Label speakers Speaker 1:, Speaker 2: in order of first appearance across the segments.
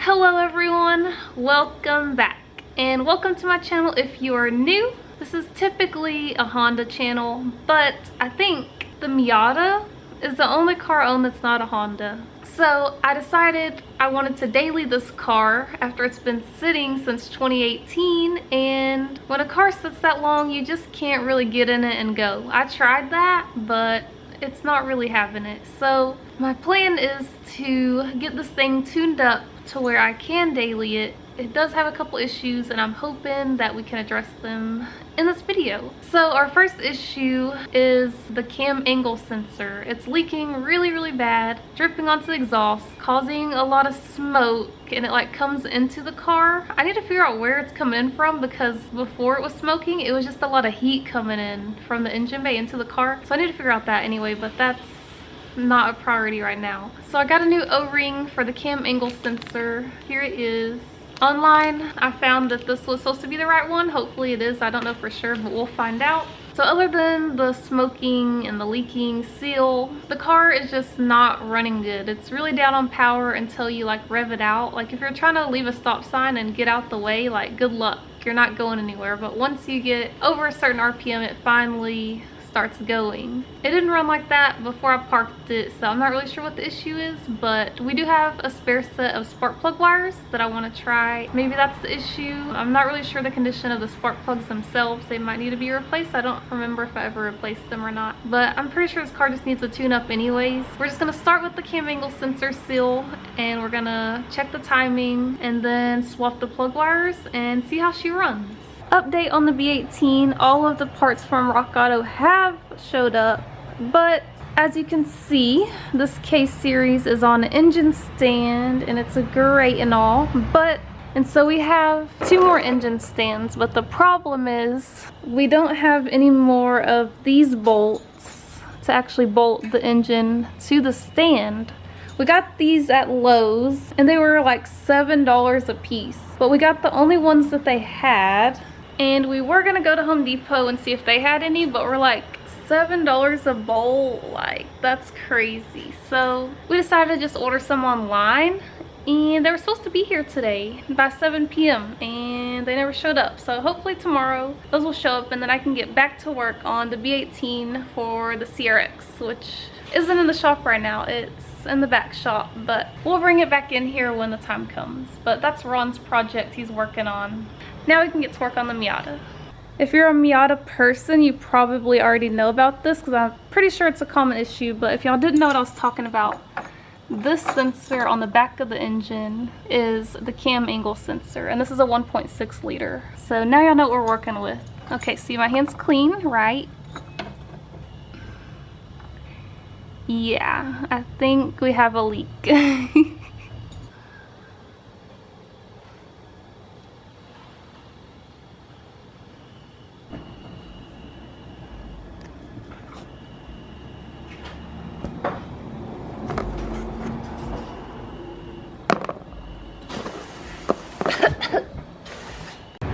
Speaker 1: Hello everyone, welcome back and welcome to my channel. If you are new, this is typically a Honda channel, but I think the Miata is the only car I own that's not a Honda. So I decided I wanted to daily this car after it's been sitting since 2018, and when a car sits that long you just can't really get in it and go. I tried that, but it's not really having it. So my plan is to get this thing tuned up to where I can daily it. It does have a couple issues and I'm hoping that we can address them in this video. So our first issue is the cam angle sensor. It's leaking really bad, dripping onto the exhaust, causing a lot of smoke, and it like comes into the car. I need to figure out where it's coming in from, because before it was smoking it was just a lot of heat coming in from the engine bay into the car. So I need to figure out that anyway, but that's not a priority right now. So I got a new O-ring for the cam angle sensor. Here it is. Online I found that this was supposed to be the right one. Hopefully it is. I don't know for sure, but we'll find out. So other than the smoking and the leaking seal, the car is just not running good. It's really down on power until you like rev it out. Like if you're trying to leave a stop sign and get out the way, like good luck, you're not going anywhere. But once you get over a certain RPM, it finally starts going. It didn't run like that before I parked it, so I'm not really sure what the issue is, but we do have a spare set of spark plug wires that I want to try. Maybe that's the issue. I'm not really sure the condition of the spark plugs themselves. They might need to be replaced. I don't remember if I ever replaced them or not, but I'm pretty sure this car just needs a tune-up anyways. We're just gonna start with the cam angle sensor seal, and we're gonna check the timing and then swap the plug wires and see how she runs. Update on the B18, all of the parts from Rock Auto have showed up, but as you can see, this case series is on an engine stand and it's a great and all, and so we have 2 more engine stands, but the problem is we don't have any more of these bolts to actually bolt the engine to the stand. We got these at Lowe's and they were like $7 a piece, but we got the only ones that they had. And we were gonna go to Home Depot and see if they had any, but we're like, $7 a bolt, like that's crazy. So we decided to just order some online, and they were supposed to be here today by 7 p.m. and they never showed up. So hopefully tomorrow those will show up and then I can get back to work on the B18 for the CRX, which isn't in the shop right now. It's in the back shop, but we'll bring it back in here when the time comes. But that's Ron's project he's working on. Now we can get to work on the Miata. If you're a Miata person, you probably already know about this because I'm pretty sure it's a common issue, but if y'all didn't know what I was talking about, this sensor on the back of the engine is the cam angle sensor, and this is a 1.6 liter. So now y'all know what we're working with. Okay, see my hand's clean, right? Yeah, I think we have a leak.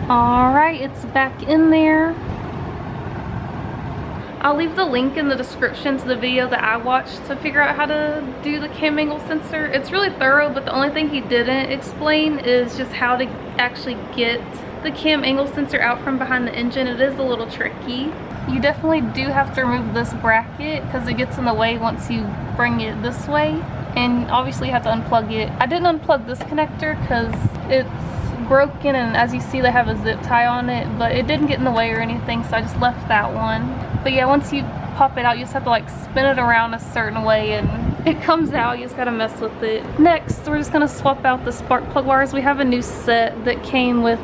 Speaker 1: Alright, it's back in there. I'll leave the link in the description to the video that I watched to figure out how to do the cam angle sensor. It's really thorough, but the only thing he didn't explain is just how to actually get the cam angle sensor out from behind the engine. It is a little tricky. You definitely do have to remove this bracket because it gets in the way once you bring it this way, and obviously you have to unplug it. I didn't unplug this connector because it's broken, and as you see they have a zip tie on it, but it didn't get in the way or anything, so I just left that one. But yeah, once you pop it out you just have to like spin it around a certain way and it comes out. You just gotta mess with it. Next, we're just gonna swap out the spark plug wires. We have a new set that came with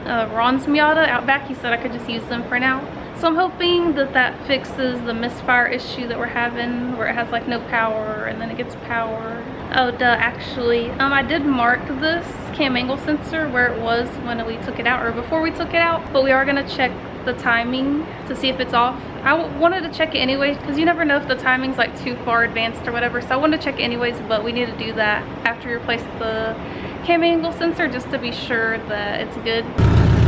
Speaker 1: Ron's Miata out back. He said I could just use them for now. So I'm hoping that that fixes the misfire issue that we're having where it has like no power and then it gets power. Oh duh, actually, I did mark this cam angle sensor where it was when we took it out, or before we took it out, but we are gonna check the timing to see if it's off. I wanted to check it anyways because you never know if the timing's like too far advanced or whatever, so I wanted to check it anyways, but we need to do that after we replace the cam angle sensor just to be sure that it's good.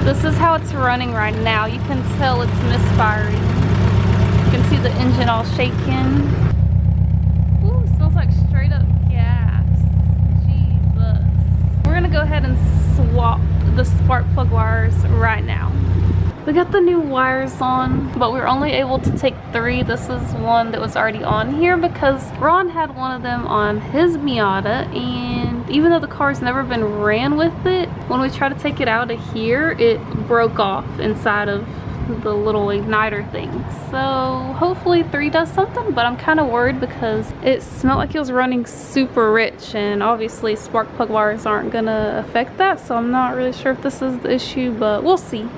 Speaker 1: This is how it's running right now. You can tell it's misfiring. You can see the engine all shaking. Ooh, smells like straight up gas. Jesus. We're gonna gonna go ahead and swap the spark plug wires right now. We got the new wires on, but we were only able to take 3. This is one that was already on here because Ron had one of them on his Miata, and even though the car's never been ran with it, when we tried to take it out of here, it broke off inside of the little igniter thing. So hopefully 3 does something, but I'm kind of worried because it smelled like it was running super rich, and obviously spark plug wires aren't gonna affect that, so I'm not really sure if this is the issue, but we'll see.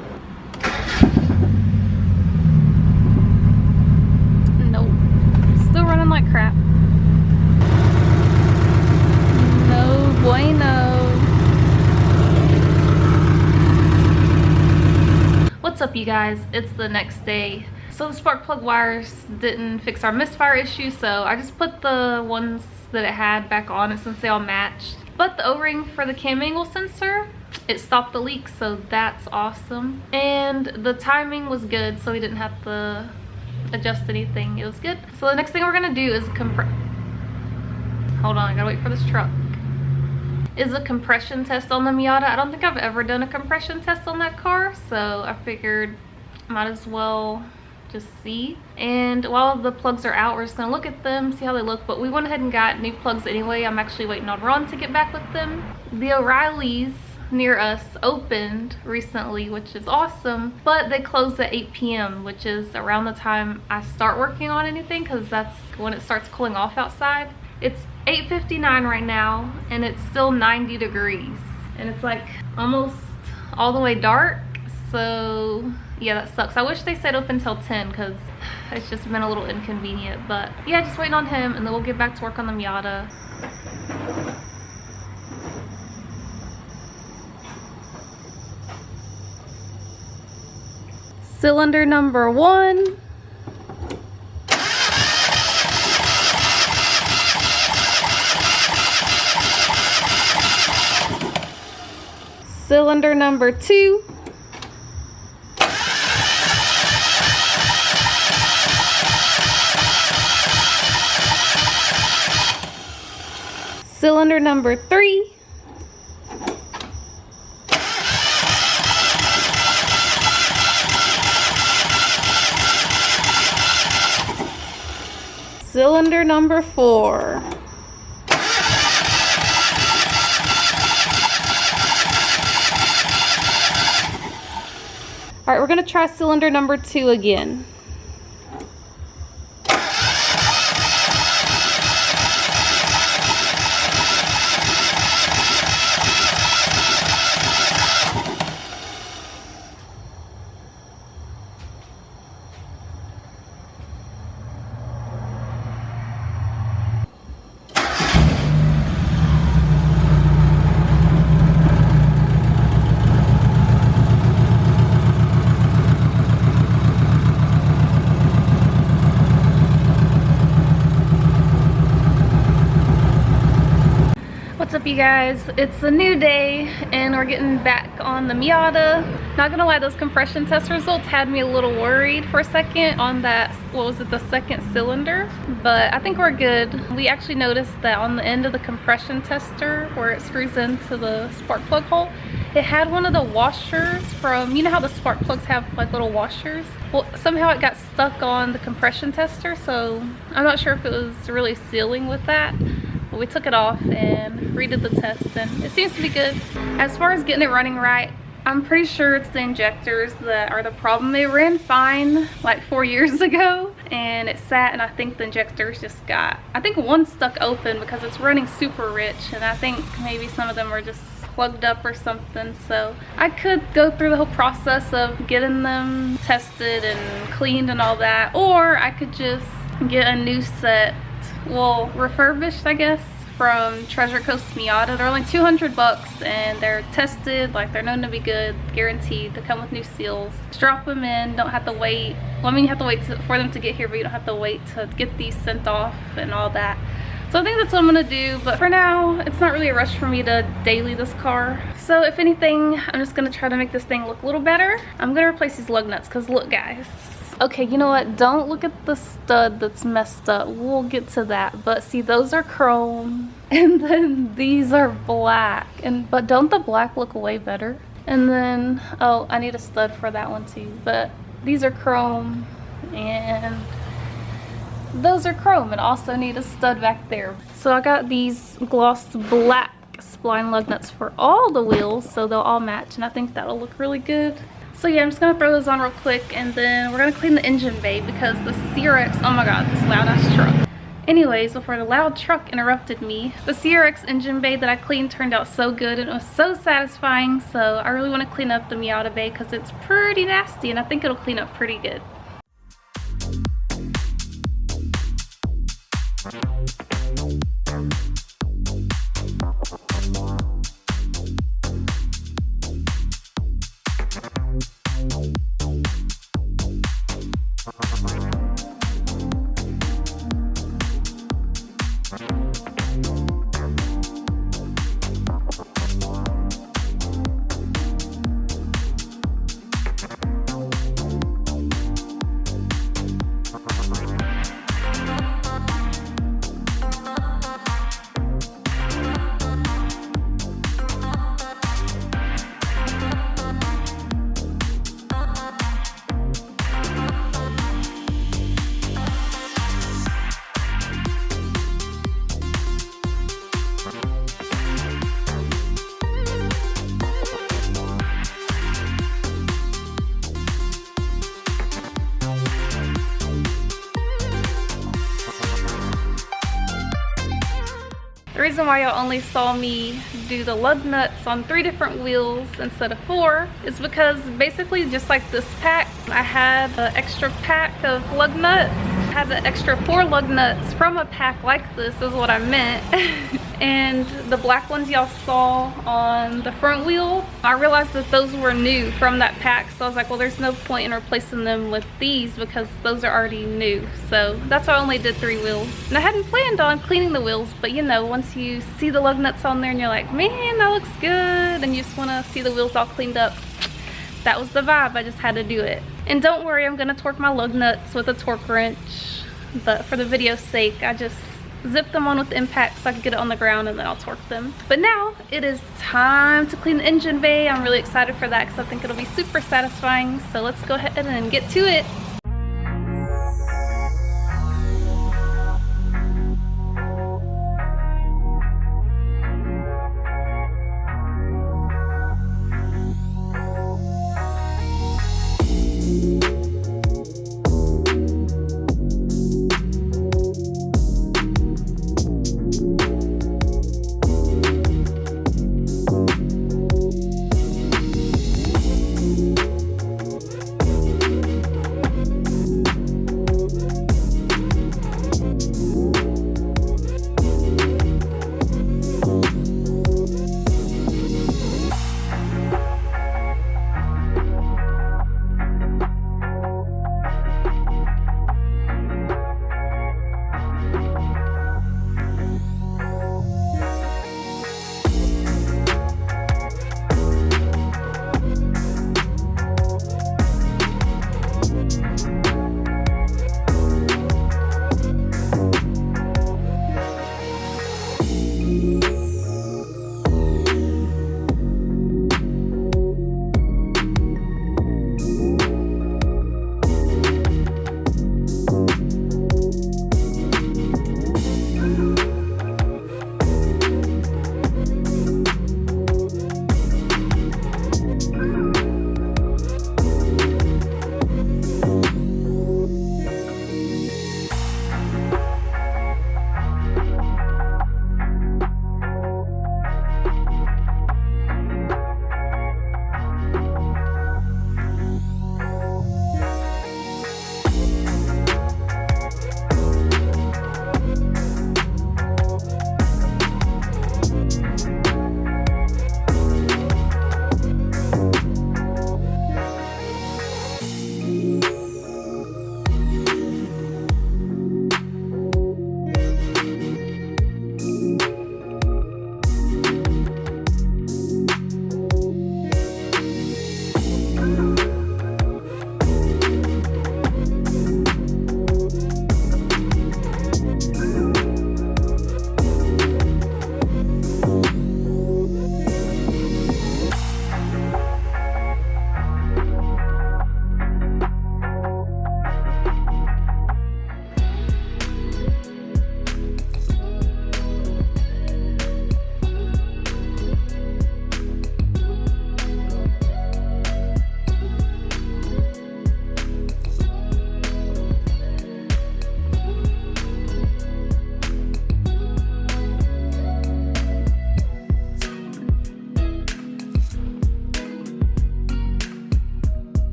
Speaker 1: Like crap. No bueno. What's up, you guys? It's the next day. So the spark plug wires didn't fix our misfire issue, so I just put the ones that it had back on it since they all matched. But the O-ring for the cam angle sensor, it stopped the leak, so that's awesome. And the timing was good, so we didn't have to adjust anything. It was good. So the next thing we're gonna do is hold on, I gotta wait for this truck. Is a compression test on the Miata. I don't think I've ever done a compression test on that car, so I figured might as well just see. And while the plugs are out, we're just gonna look at them, see how they look. But we went ahead and got new plugs anyway. I'm actually waiting on Ron to get back with them. The O'Reilly's near us opened recently, which is awesome, but they close at 8 p.m. which is around the time I start working on anything, because that's when it starts cooling off outside. It's 8:59 right now, and it's still 90 degrees, and it's like almost all the way dark. So yeah, that sucks. I wish they said open till 10 because it's just been a little inconvenient. But yeah, just waiting on him, and then we'll get back to work on the Miata. Cylinder number 1. Cylinder number 2. Cylinder number 3. Cylinder number 4. Alright, we're gonna try cylinder number 2 again. What's up, you guys? It's a new day and we're getting back on the Miata. Not gonna lie, those compression test results had me a little worried for a second on that, what was it, the second cylinder, but I think we're good. We actually noticed that on the end of the compression tester where it screws into the spark plug hole, it had one of the washers from, you know how the spark plugs have like little washers? Well, somehow it got stuck on the compression tester, so I'm not sure if it was really sealing with that. But we took it off and redid the test, and it seems to be good. As far as getting it running right, I'm pretty sure it's the injectors that are the problem. They ran fine like 4 years ago, and it sat, and I think the injectors just got, I think one stuck open because it's running super rich, and I think maybe some of them are just plugged up or something. So I could go through the whole process of getting them tested and cleaned and all that, or I could just get a new set, well, refurbished, I guess, from Treasure Coast Miata. They're only 200 bucks and they're tested, like they're known to be good, guaranteed. They come with new seals. Just drop them in, don't have to wait. Well, I mean, you have to wait for them to get here, but you don't have to wait to get these sent off and all that. So I think that's what I'm gonna do, but for now, it's not really a rush for me to daily this car. So if anything, I'm just gonna try to make this thing look a little better. I'm gonna replace these lug nuts, because look, guys, Okay, you know what? Don't look at the stud that's messed up. We'll get to that. But see, those are chrome. And then these are black. But don't the black look way better? And then, oh, I need a stud for that one too. But these are chrome. And those are chrome. And also need a stud back there. So I got these gloss black spline lug nuts for all the wheels. So they'll all match. And I think that'll look really good. So yeah, I'm just gonna throw those on real quick, and then we're gonna clean the engine bay because the CRX, oh my god, this loud ass truck. Anyways, before the loud truck interrupted me, the CRX engine bay that I cleaned turned out so good and it was so satisfying. So I really want to clean up the Miata bay because it's pretty nasty, and I think it'll clean up pretty good. The reason why y'all only saw me do the lug nuts on 3 different wheels instead of 4 is because basically just like this pack, I had an extra pack of lug nuts. I had the extra 4 lug nuts from a pack like this is what I meant. And the black ones y'all saw on the front wheel, I realized that those were new from that pack. So I was like, well, there's no point in replacing them with these because those are already new. So that's why I only did 3 wheels. And I hadn't planned on cleaning the wheels, but you know, once you see the lug nuts on there and you're like, man, that looks good, and you just want to see the wheels all cleaned up, that was the vibe. I just had to do it. And don't worry, I'm gonna torque my lug nuts with a torque wrench, but for the video's sake, I just zip them on with impact so I can get it on the ground and then I'll torque them. But now it is time to clean the engine bay. I'm really excited for that because I think it'll be super satisfying. So let's go ahead and get to it.